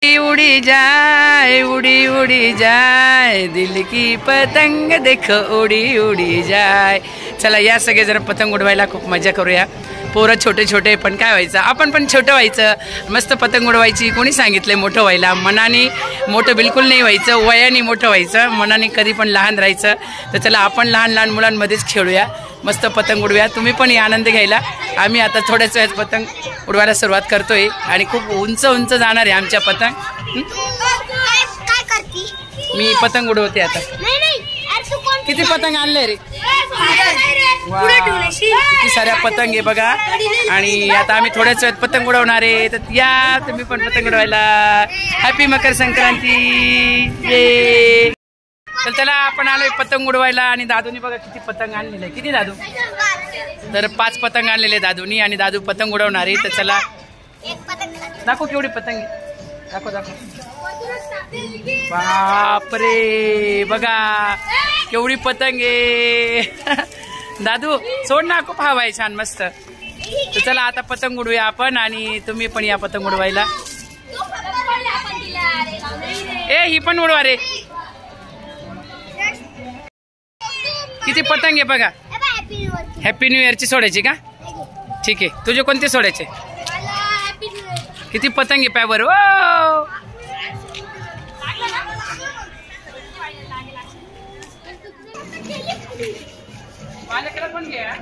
उड़ी उड़ी जाए दिल की पतंग देखो उड़ी उडी जाय। चला या सगळे जरा पतंग उडवायला खूप मजा करूया। पोरं छोटे छोटे पण काय व्हायचं, आपण पण छोटं व्हायचं, मस्त पतंग उडवायची। कोणी सांगितलंय मोठं व्हायला? मनाने मोठं बिलकुल नाही व्हायचं, वयाने मोठं व्हायचं, मनाने कधी पण लहान राहायचं। तर चला आपण लहान लहान मुलांमध्येच खेळूया, मस्त पतंग उडवूया। तुम्ही पण या आनंद घ्यायला। आम्ही आता थोड्याच वेळात पतंग उडवायला सुरुवात करतोय आणि खूप उंच उंच जाणार आहे आमच्या पतंग। मी पतंग उडवते आता। किती पतंग आणले रे? किती साऱ्या पतंग आहे बघा। आणि आता आम्ही थोड्याच वेळात पतंग उडवणार आहे, तर या तुम्ही पण पतंग उडवायला। हॅपी मकर संक्रांती। तर चला आपण आलोय पतंग उडवायला आणि दादूनी बघा किती पतंग आणलेले आहे। किती दादू? तर 5 पतंग आणलेले दादूनी आणि दादू पतंग उडवणार आहे। तर चला दाखव केवढी पतंग आहे, दाखव दाखव। बापरे बघा केवढी पतंग आहे। दादू सोड ना, खूप हवा आहे छान मस्त। तर चला आता पतंग उडवूया आपण आणि तुम्ही पण या पतंग उडवायला। ए ही पण उडवा रे। किती पतंग आहे बघा। हॅपी न्यू इयरची सोडायची का? ठीक आहे, तुझे कोणते सोडायचे? किती पतंग आहे पायावर। ओ माझ्याकडे पण घ्या।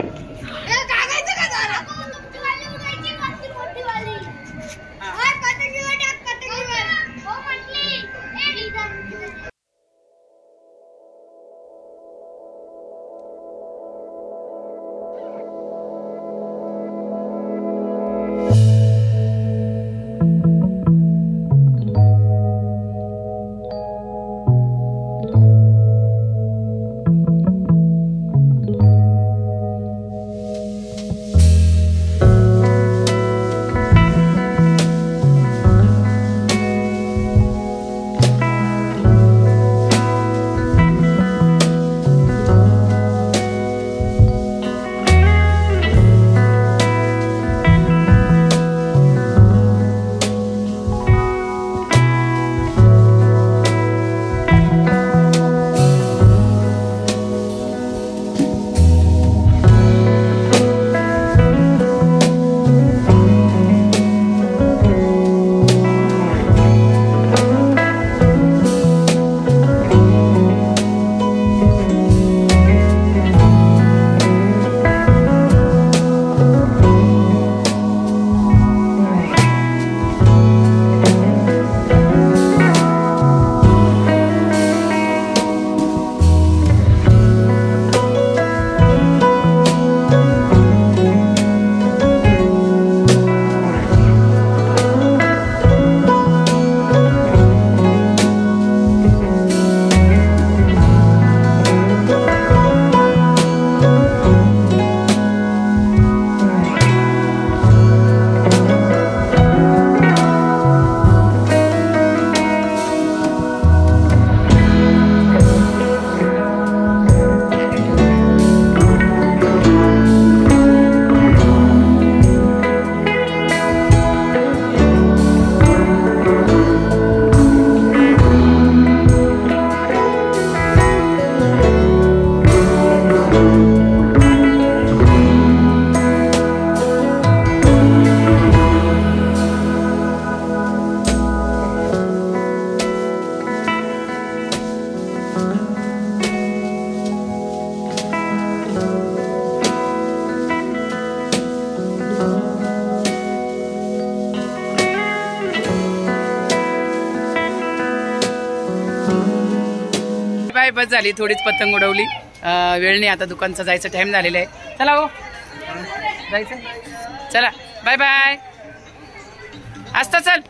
बस झाली, थोडीच पतंग उडवली, वेळ नाही, आता दुकानचं जायचं टाइम झालेला आहे। चला हो जायचं, चला बाय बाय। आस्था चल।